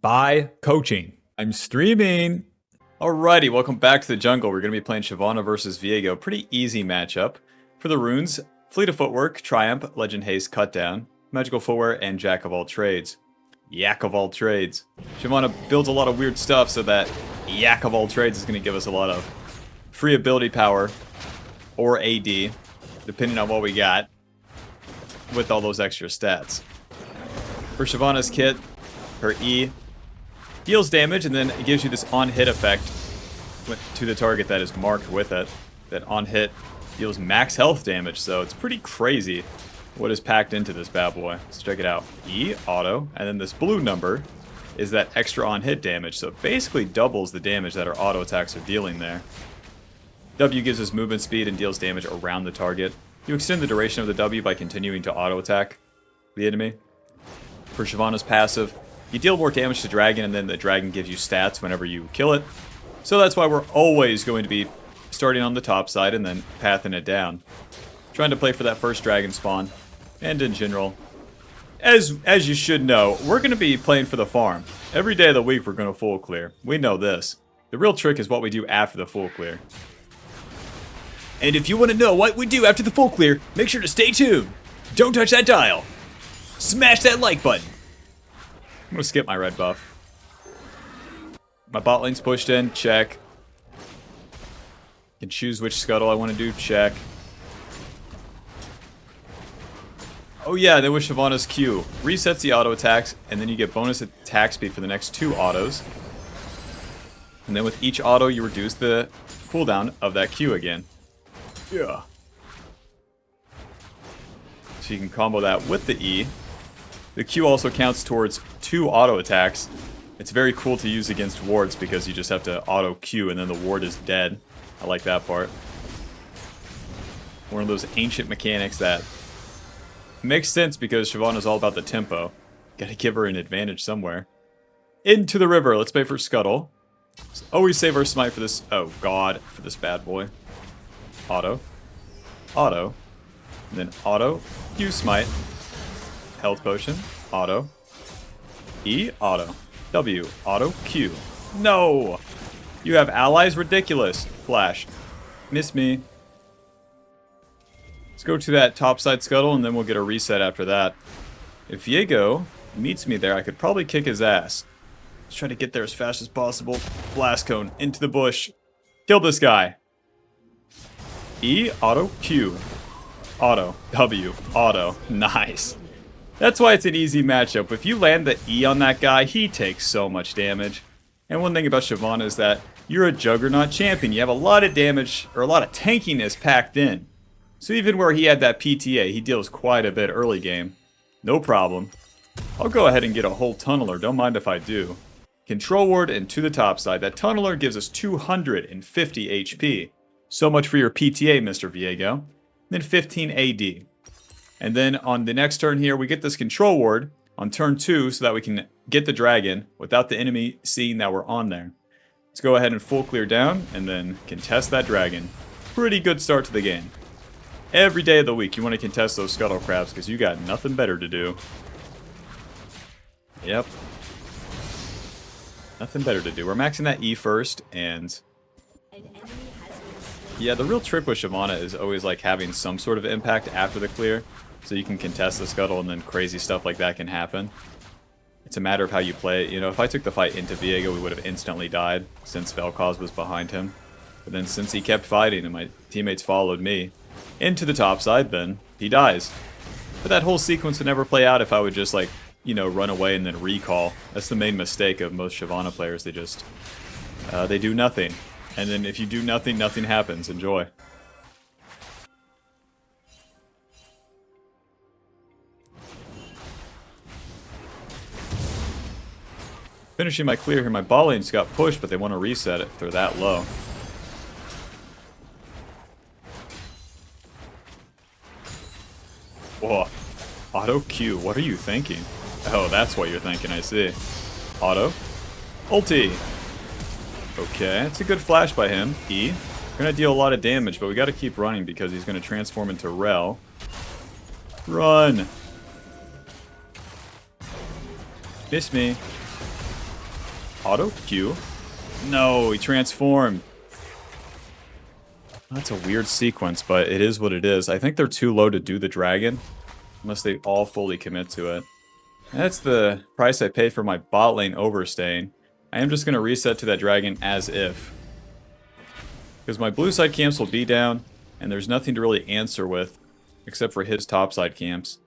by coaching. I'm streaming. Alrighty, welcome back to the jungle. We're going to be playing Shyvana versus Viego. Pretty easy matchup. For the runes, Fleet of Footwork, Triumph, Legend Haste, Cutdown, Magical Footwear, and Jack of all trades. Yak of all trades. Shyvana builds a lot of weird stuff, so that Yak of all trades is going to give us a lot of free ability power, or AD, depending on what we got, with all those extra stats. For Shyvana's kit, her E deals damage, and then it gives you this on-hit effect to the target that is marked with it. That on-hit deals max health damage, so it's pretty crazy what is packed into this bad boy. Let's check it out. E, auto, and then this blue number is that extra on-hit damage, so it basically doubles the damage that our auto attacks are dealing there. W gives us movement speed and deals damage around the target. You extend the duration of the W by continuing to auto-attack the enemy. For Shyvana's passive, you deal more damage to Dragon, and then the Dragon gives you stats whenever you kill it. So that's why we're always going to be starting on the top side and then pathing it down. Trying to play for that first Dragon spawn. And in general, as you should know, we're going to be playing for the farm. Every day of the week we're going to full clear. We know this. The real trick is what we do after the full clear. And if you want to know what we do after the full clear, make sure to stay tuned. Don't touch that dial. Smash that like button. I'm going to skip my red buff. My bot lane's pushed in, check. Can choose which scuttle I want to do, check. Oh yeah, then with Shyvana's Q, resets the auto attacks, and then you get bonus attack speed for the next 2 autos. And then with each auto, you reduce the cooldown of that Q again. Yeah. So you can combo that with the E. The Q also counts towards 2 auto attacks. It's very cool to use against wards because you just have to auto Q and then the ward is dead. I like that part. One of those ancient mechanics that makes sense because Shyvana's all about the tempo. Gotta give her an advantage somewhere. Into the river. Let's pay for Scuttle. Always save our smite for this. Oh god, for this bad boy. Auto. Auto. And then auto. Q smite. Health potion. Auto. E. Auto. W. Auto. Q. No! You have allies? Ridiculous. Flash. Miss me. Let's go to that topside scuttle and then we'll get a reset after that. If Viego meets me there, I could probably kick his ass. Let's try to get there as fast as possible. Blast cone. Into the bush. Kill this guy. E. Auto. Q. Auto. W. Auto. Nice. That's why it's an easy matchup. If you land the E on that guy, he takes so much damage. And one thing about Shyvana is that you're a Juggernaut champion. You have a lot of damage, or a lot of tankiness packed in. So even where he had that PTA, he deals quite a bit early game. No problem. I'll go ahead and get a whole tunneler, don't mind if I do. Control ward and to the top side. That tunneler gives us 250 HP. So much for your PTA, Mr. Viego. Then 15 AD. And then on the next turn here, we get this control ward on turn 2 so that we can get the dragon without the enemy seeing that we're on there. Let's go ahead and full clear down and then contest that dragon. Pretty good start to the game. Every day of the week you want to contest those scuttle crabs because you got nothing better to do. Yep. Nothing better to do. We're maxing that E first, and yeah, the real trick with Shyvana is always like having some sort of impact after the clear. So you can contest the scuttle and then crazy stuff like that can happen. It's a matter of how you play it. You know, if I took the fight into Viego, we would have instantly died since Vel'Koz was behind him. But then since he kept fighting and my teammates followed me into the top side, then he dies. But that whole sequence would never play out if I would just like, you know, run away and then recall. That's the main mistake of most Shyvana players. They just, they do nothing. And then if you do nothing, nothing happens. Enjoy. Finishing my clear here, my ball lane's got pushed, but they want to reset it if they're that low. Whoa. Auto Q, what are you thinking? Oh, that's what you're thinking, I see. Auto. Ulti. Okay, it's a good flash by him. E. We're going to deal a lot of damage, but we got to keep running because he's going to transform into Rel. Run! Miss me. Auto Q. No, he transformed. That's a weird sequence, but it is what it is. I think they're too low to do the dragon, unless they all fully commit to it. That's the price I pay for my bot lane overstaying. I am just going to reset to that dragon as if. Because my blue side camps will be down, and there's nothing to really answer with, except for his top side camps.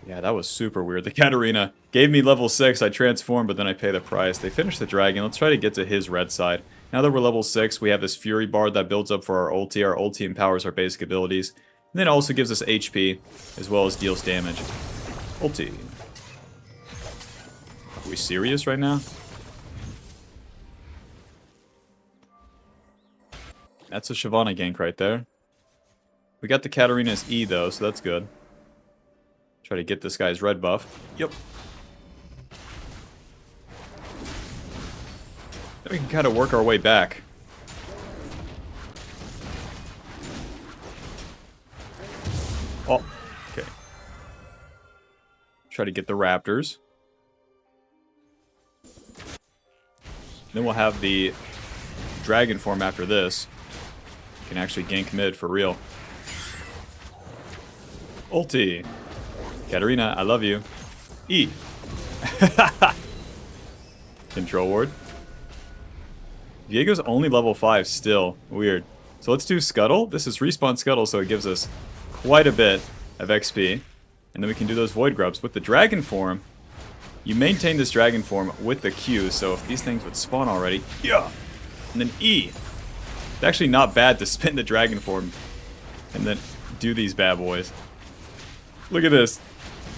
Yeah, that was super weird. The Katarina gave me level 6, I transformed, but then I pay the price. They finished the dragon. Let's try to get to his red side. Now that we're level 6, we have this Fury Bard that builds up for our ulti. Our ulti empowers our basic abilities. And then it also gives us HP, as well as deals damage. Ulti. Are we serious right now? That's a Shyvana gank right there. We got the Katarina's E though, so that's good. Try to get this guy's red buff. Yep. Then we can kind of work our way back. Oh, okay. Try to get the raptors. Then we'll have the dragon form after this. Can actually gank mid for real. Ulti. Katarina, I love you. E. Control ward. Viego's only level 5 still. Weird. So let's do Scuttle. This is respawn Scuttle, so it gives us quite a bit of XP. And then we can do those Void Grubs. With the Dragon form, you maintain this Dragon form with the Q, so if these things would spawn already, yeah! And then E. It's actually not bad to spin the Dragon form and then do these bad boys. Look at this.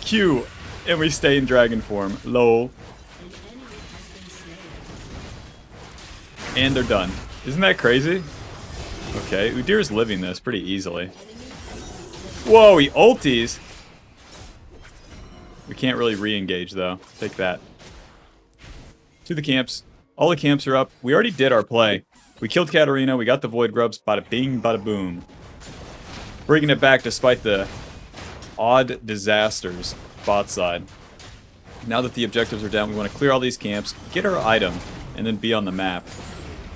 Q, and we stay in dragon form. Lol. And they're done. Isn't that crazy? Okay, Udir's living this pretty easily. Whoa, he ulties! We can't really re-engage though. Take that. To the camps. All the camps are up. We already did our play. We killed Katarina, we got the Void Grubs, bada bing, bada boom. Bringing it back despite the odd disasters bot side. Now that the objectives are down, we want to clear all these camps, get our item, and then be on the map.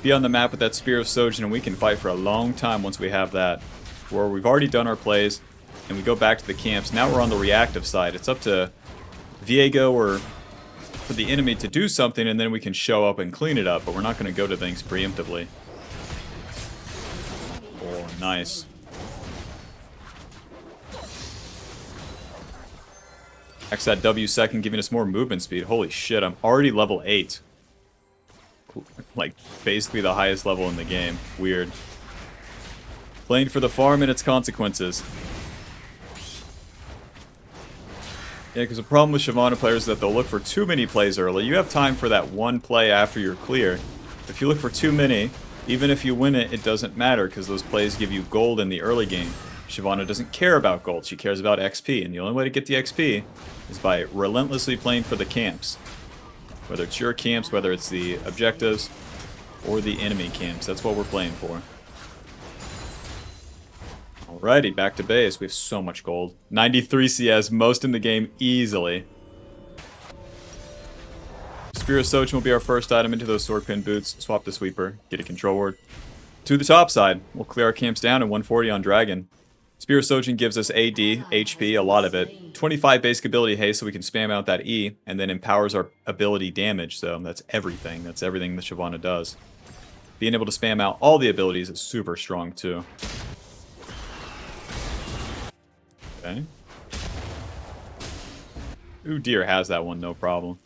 Be on the map with that Spear of Sojin, and we can fight for a long time once we have that. Where we've already done our plays, and we go back to the camps. Now we're on the reactive side. It's up to Viego or for the enemy to do something, and then we can show up and clean it up, but we're not going to go to things preemptively. Oh, nice. X that W second, giving us more movement speed. Holy shit, I'm already level 8. Like, basically the highest level in the game. Weird. Playing for the farm and its consequences. Yeah, because the problem with Shyvana players is that they'll look for too many plays early. You have time for that one play after you're clear. If you look for too many, even if you win it, it doesn't matter because those plays give you gold in the early game. Shyvana doesn't care about gold, she cares about XP, and the only way to get the XP is by relentlessly playing for the camps. Whether it's your camps, whether it's the objectives, or the enemy camps. That's what we're playing for. Alrighty, back to base. We have so much gold. 93 CS, most in the game easily. Spear of Sojin will be our first item into those sword pin boots. Swap the sweeper, get a control ward. To the top side, we'll clear our camps down and 140 on Dragon. Spear of Sojin gives us AD, HP, a lot of it. 25 basic ability haste so we can spam out that E, and then empowers our ability damage, so that's everything. That's everything that Shyvana does. Being able to spam out all the abilities is super strong too. Okay. Ooh, deer has that one, no problem.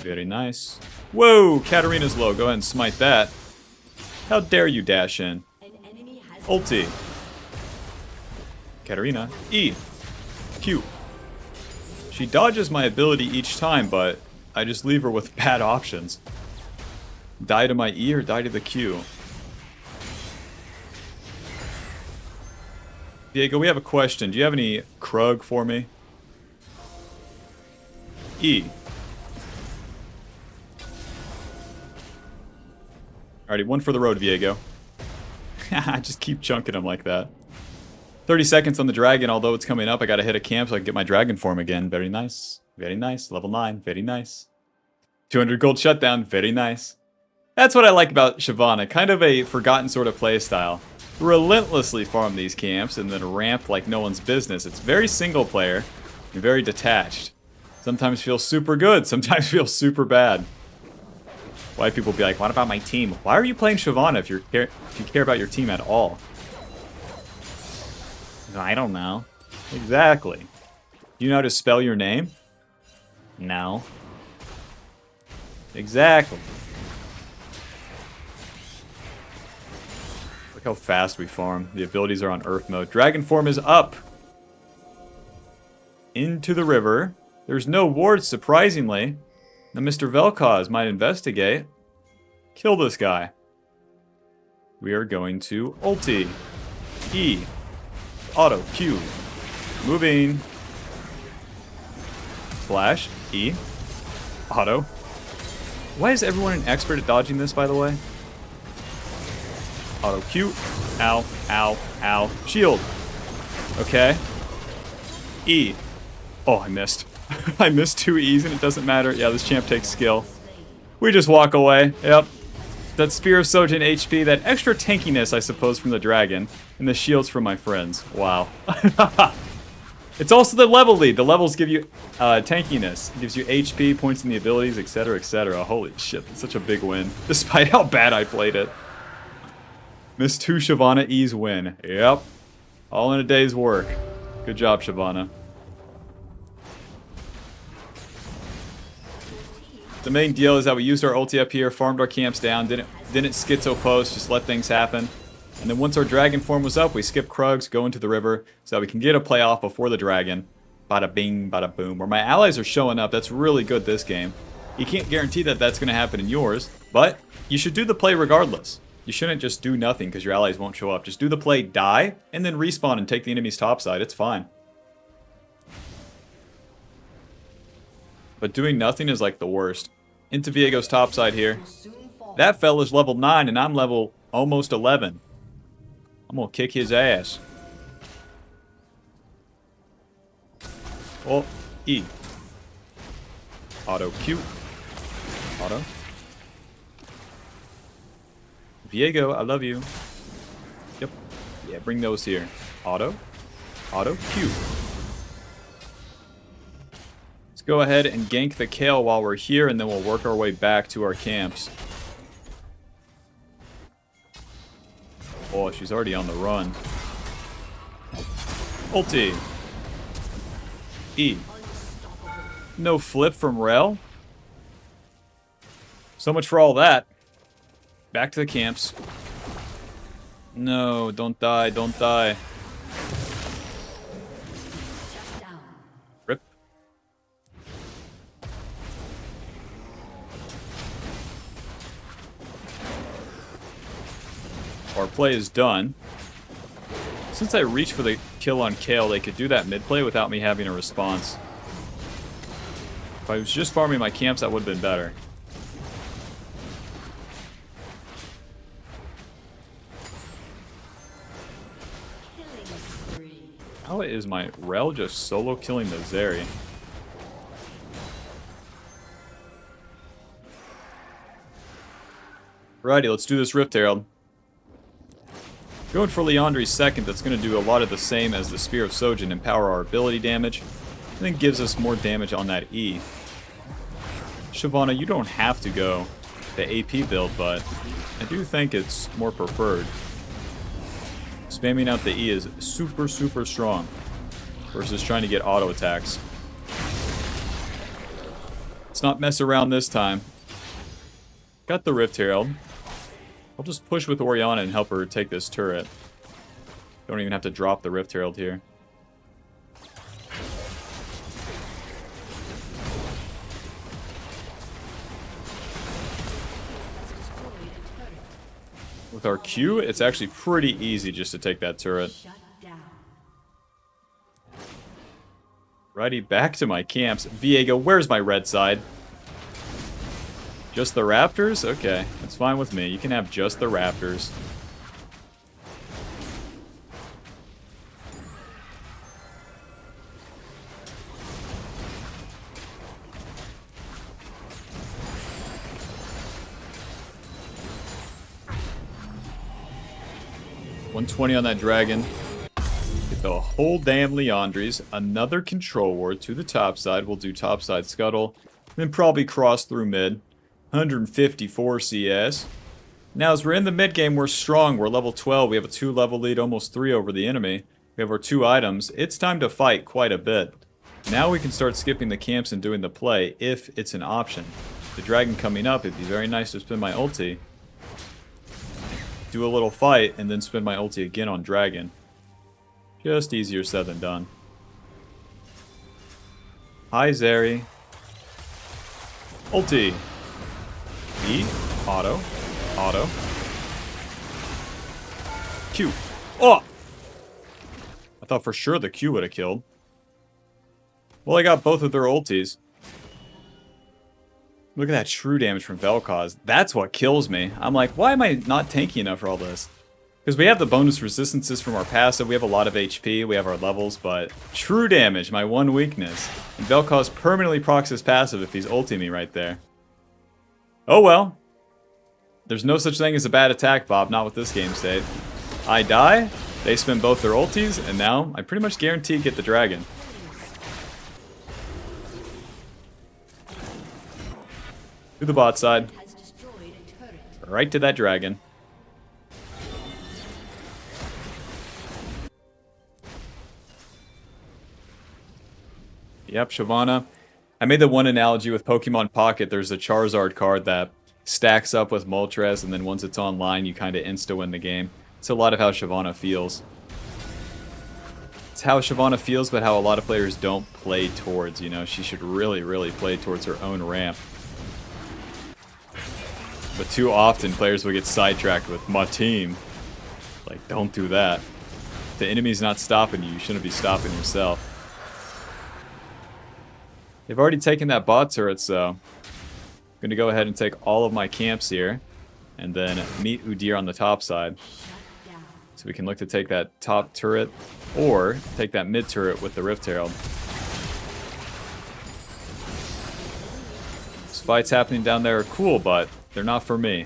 Very nice. Whoa, Katarina's low. Go ahead and smite that. How dare you dash in? Ulti. Katarina. E. Q. She dodges my ability each time, but I just leave her with bad options. Die to my E or die to the Q. Diego, we have a question. Do you have any Krug for me? E. Alrighty, one for the road, Viego. Just keep chunking him like that. 30 seconds on the dragon, although it's coming up. I gotta hit a camp so I can get my dragon form again. Very nice. Very nice. Level 9. Very nice. 200 gold shutdown. Very nice. That's what I like about Shyvana. Kind of a forgotten sort of playstyle. Relentlessly farm these camps and then ramp like no one's business. It's very single player and very detached. Sometimes feels super good. Sometimes feels super bad. Why people be like, what about my team? Why are you playing Shyvana if you care about your team at all? I don't know. Exactly. Do you know how to spell your name? No. Exactly. Look how fast we farm. The abilities are on Earth mode. Dragon form is up. Into the river. There's no wards, surprisingly. Now Mr. Vel'Koz might investigate. Kill this guy. We are going to ulti. E. Auto. Q. Moving. Flash. E. Auto. Why is everyone an expert at dodging this, by the way? Auto Q. Ow. Ow. Ow. Shield. Okay. E. Oh, I missed. I missed 2 E's and it doesn't matter. Yeah, this champ takes skill. We just walk away. Yep. That Spear of Sojin HP, that extra tankiness, I suppose, from the dragon. And the shields from my friends. Wow. It's also the level lead. The levels give you tankiness. It gives you HP, points in the abilities, etc., etc. Holy shit, that's such a big win. Despite how bad I played it. Missed 2 Shyvana E's win. Yep. All in a day's work. Good job, Shyvana. The main deal is that we used our ulti up here, farmed our camps down, didn't schizo post, just let things happen. And then once our dragon form was up, we skipped Krugs, go into the river, so that we can get a play off before the dragon. Bada bing, bada boom. Where my allies are showing up, that's really good this game. You can't guarantee that that's going to happen in yours, but you should do the play regardless. You shouldn't just do nothing because your allies won't show up. Just do the play, die, and then respawn and take the enemy's topside. It's fine. But doing nothing is like the worst. Into Viego's topside here. That fella's level 9 and I'm level almost 11. I'm gonna kick his ass. Oh, E. Auto Q. Auto. Viego, I love you. Yep. Yeah, bring those here. Auto. Auto Q. Let's go ahead and gank the Kale while we're here, and then we'll work our way back to our camps. Oh, she's already on the run. Ulti. E. No flip from Rel. So much for all that. Back to the camps. No, don't die, don't die. Rip. Our play is done. Since I reached for the kill on Kale, they could do that mid play without me having a response. If I was just farming my camps, that would have been better. How is my Rel just solo killing the Zeri? Righty, let's do this Rift Herald. Going for Liandry's second, that's going to do a lot of the same as the Spear of Sojin, empower our ability damage, and then gives us more damage on that E. Shyvana, you don't have to go the AP build, but I do think it's more preferred. Spamming out the E is super, super strong versus trying to get auto attacks. Let's not mess around this time. Got the Rift Herald. I'll just push with Orianna and help her take this turret. Don't even have to drop the Rift Herald here. With our Q, it's actually pretty easy just to take that turret. Righty, back to my camps. Viego, where's my red side? Just the Raptors? Okay, that's fine with me. You can have just the Raptors. 120 on that dragon. Get the whole damn Leandries. Another control ward to the top side. We'll do top side scuttle. Then probably cross through mid. 154 CS. Now as we're in the mid game, we're strong. We're level 12. We have a 2 level lead, almost 3 over the enemy. We have our 2 items. It's time to fight quite a bit. Now we can start skipping the camps and doing the play if it's an option. The dragon coming up, it'd be very nice to spin my ulti. Do a little fight, and then spin my ulti again on dragon. Just easier said than done. Hi, Zeri. Ulti. E. Auto. Auto. Q. Oh! I thought for sure the Q would have killed. Well, I got both of their ultis. Look at that shrew damage from Vel'Koz. That's what kills me. I'm like, why am I not tanky enough for all this? Because we have the bonus resistances from our passive. We have a lot of HP. We have our levels. But shrew damage, my one weakness. And Vel'Koz permanently procs his passive if he's ulting me right there. Oh well. There's no such thing as a bad attack, Bob. Not with this game state. I die. They spin both their ultis. And now I pretty much guarantee get the dragon. To the bot side. Right to that dragon. Yep, Shyvana. I made the one analogy with Pokemon Pocket. There's a Charizard card that stacks up with Moltres, and then once it's online, you kind of insta-win the game. It's a lot of how Shyvana feels. It's how Shyvana feels, but how a lot of players don't play towards, you know? She should really, really play towards her own ramp. But too often, players will get sidetracked with my team. Like, don't do that. If the enemy's not stopping you, you shouldn't be stopping yourself. They've already taken that bot turret, so I'm going to go ahead and take all of my camps here. And then meet Udyr on the top side. So we can look to take that top turret, or take that mid turret with the Rift Herald. These fights happening down there are cool, but they're not for me.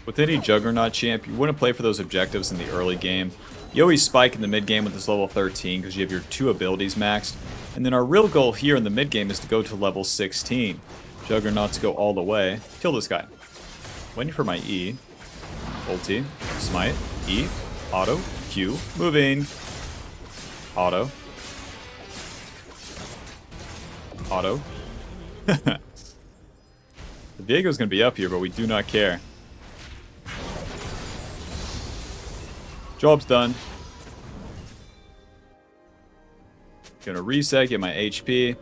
With any Juggernaut champ, you wouldn't play for those objectives in the early game. You always spike in the mid game with this level 13 because you have your 2 abilities maxed. And then our real goal here in the mid game is to go to level 16. Juggernauts go all the way. Kill this guy. Waiting for my E. Ulti. Smite. E. Auto. Q. Moving. Auto. Auto. Viego's going to be up here, but we do not care. Job's done. Gonna reset, get my HP.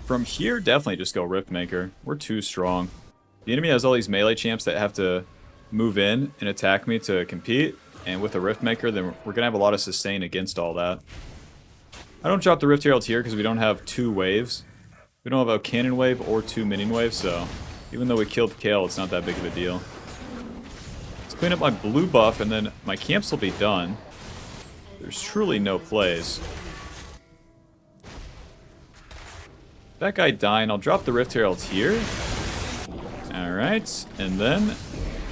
From here, definitely just go Riftmaker. We're too strong. The enemy has all these melee champs that have to move in and attack me to compete. And with a Riftmaker, then we're gonna have a lot of sustain against all that. I don't drop the Rift Herald here because we don't have 2 waves. We don't have a cannon wave or 2 minion waves, so even though we killed Kale, it's not that big of a deal. Let's clean up my blue buff, and then my camps will be done. There's truly no plays. That guy dying, I'll drop the Rift Herald here. Alright, and then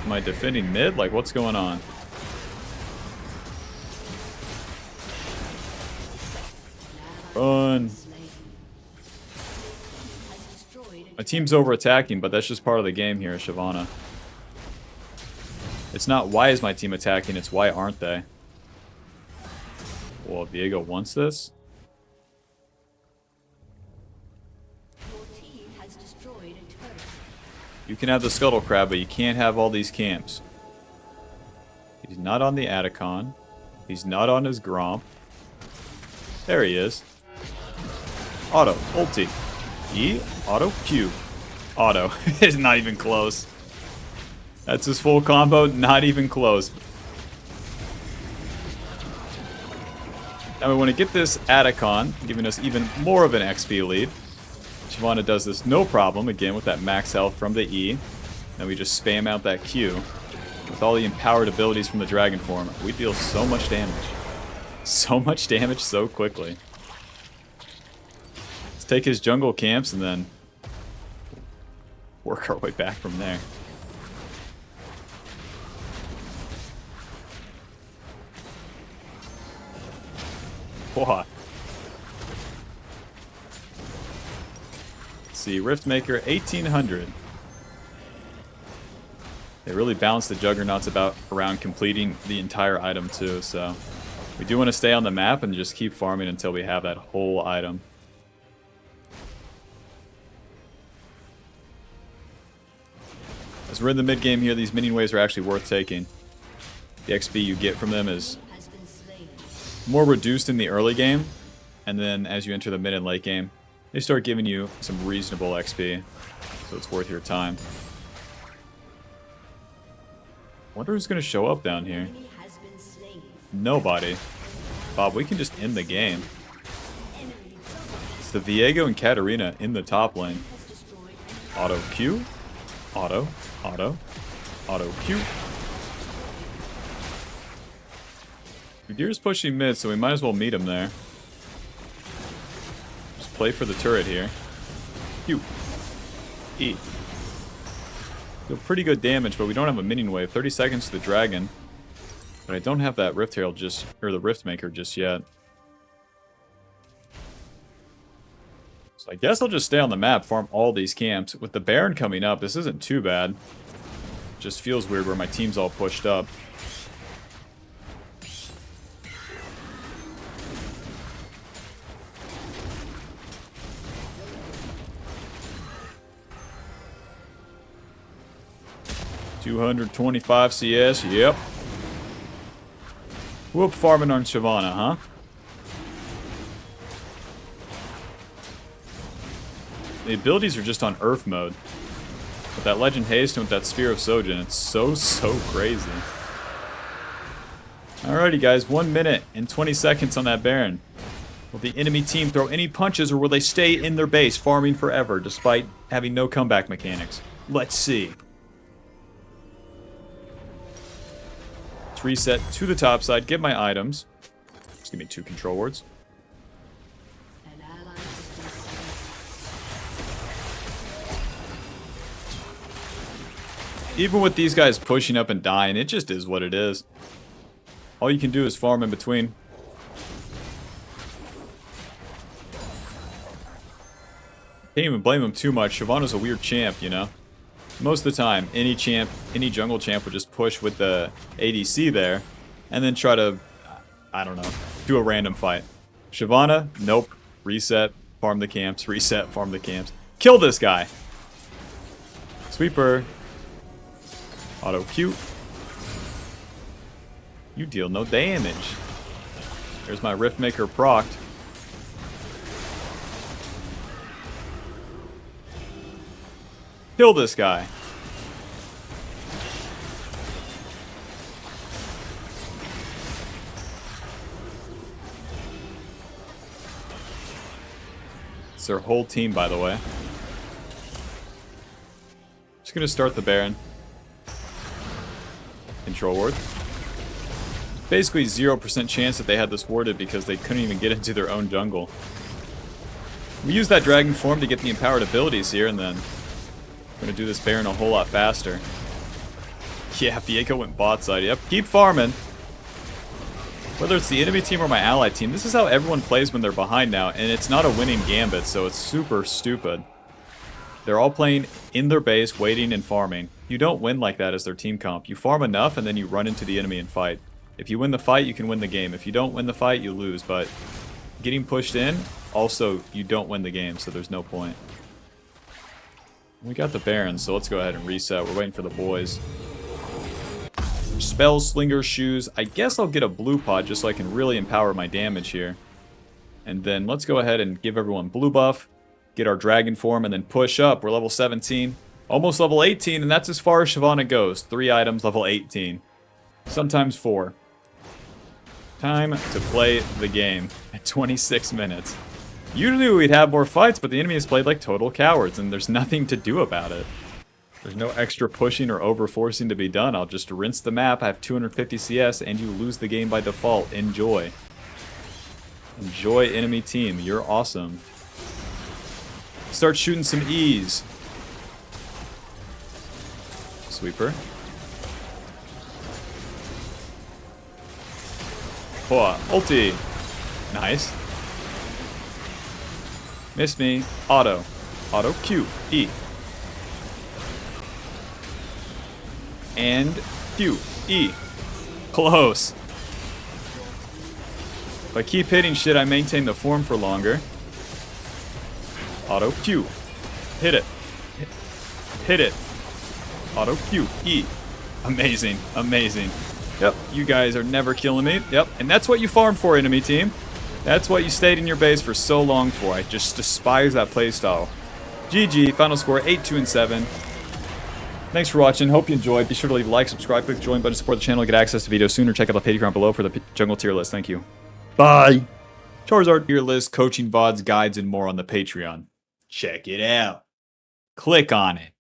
am I defending mid? Like, what's going on? Run. My team's over-attacking, but that's just part of the game here, Shyvana. It's not why is my team attacking, it's why aren't they? Well, Viego wants this. You can have the Scuttle Crab, but you can't have all these camps. He's not on the Atacon. He's not on his Gromp. There he is. Auto. Ulti. E. Auto. Q. Auto. It's not even close. That's his full combo. Not even close. Now we want to get this Atacon, giving us even more of an XP lead. Shyvana does this no problem, again, with that max health from the E. Then we just spam out that Q. With all the empowered abilities from the Dragon Form, we deal so much damage. So much damage so quickly. Let's take his jungle camps and then work our way back from there. What? Let's see, Riftmaker 1800. They really balance the juggernauts around completing the entire item too, so we do want to stay on the map and just keep farming until we have that whole item. As we're in the mid game here, these minion waves are actually worth taking. The XP you get from them is more reduced in the early game, and then as you enter the mid and late game, they start giving you some reasonable XP, so it's worth your time. Wonder who's going to show up down here. Nobody. Bob, we can just end the game. It's the Viego and Katarina in the top lane. Auto Q. Auto. Auto. Auto Q. Udir's pushing mid, so we might as well meet him there. Just play for the turret here. Q. E. Deal pretty good damage, but we don't have a minion wave. 30 seconds to the dragon. But I don't have that Rift Herald or the Riftmaker just yet. So I guess I'll just stay on the map, farm all these camps. With the Baron coming up, this isn't too bad. Just feels weird where my team's all pushed up. $225 CS, yep. Whoop, farming on Shyvana, huh? The abilities are just on Earth mode. With that Legend Haste and with that Spear of Sojin, it's so crazy. Alrighty guys, 1 minute and 20 seconds on that Baron. Will the enemy team throw any punches, or will they stay in their base farming forever despite having no comeback mechanics? Let's see. Let's reset to the top side, get my items. Just give me 2 control wards. Even with these guys pushing up and dying, it just is what it is. All you can do is farm in between. Can't even blame him too much. Shyvana's a weird champ, you know? Most of the time, any jungle champ would just push with the ADC there, and then try to, I don't know, do a random fight. Shyvana, nope. Reset, farm the camps, reset, farm the camps. Kill this guy! Sweeper. Auto Q. You deal no damage. There's my Riftmaker procced. Kill this guy. It's their whole team, by the way. Just gonna start the Baron. Control ward. Basically 0% chance that they had this warded because they couldn't even get into their own jungle. We use that dragon form to get the empowered abilities here, and then we're gonna do this Baron a whole lot faster. Yeah, Viego went bot side. Yep, keep farming. Whether it's the enemy team or my ally team, this is how everyone plays when they're behind now, and it's not a winning gambit, so it's super stupid. They're all playing in their base, waiting and farming. You don't win like that as their team comp. You farm enough and then you run into the enemy and fight. If you win the fight, you can win the game. If you don't win the fight, you lose. But getting pushed in, also, you don't win the game, so there's no point. We got the Baron, so let's go ahead and reset. We're waiting for the boys. Spell, Slinger, Shoes. I guess I'll get a blue pot just so I can really empower my damage here. And then let's go ahead and give everyone blue buff. Get our dragon form and then push up. We're level 17. Almost level 18, and that's as far as Shyvana goes. 3 items, level 18. Sometimes 4. Time to play the game at 26 minutes. Usually we'd have more fights, but the enemy has played like total cowards, and there's nothing to do about it. There's no extra pushing or over-forcing to be done. I'll just rinse the map, I have 250 CS, and you lose the game by default. Enjoy. Enjoy, enemy team. You're awesome. Start shooting some E's. Sweeper. Oh, ulti. Nice. Missed me. Auto. Auto. Q. E. And Q. E. Close. If I keep hitting shit, I maintain the form for longer. Auto Q. Hit it. Hit it. Auto Q. E. Amazing. Amazing. Yep. You guys are never killing me. Yep. And that's what you farmed for, enemy team. That's what you stayed in your base for so long for. I just despise that playstyle. GG. Final score 8-2-7. Thanks for watching. Hope you enjoyed. Be sure to leave a like, subscribe, click the join button to support the channel, get access to videos sooner. Check out the Patreon below for the jungle tier list. Thank you. Bye. Charizard tier list, coaching VODs, guides, and more on the Patreon. Check it out. Click on it.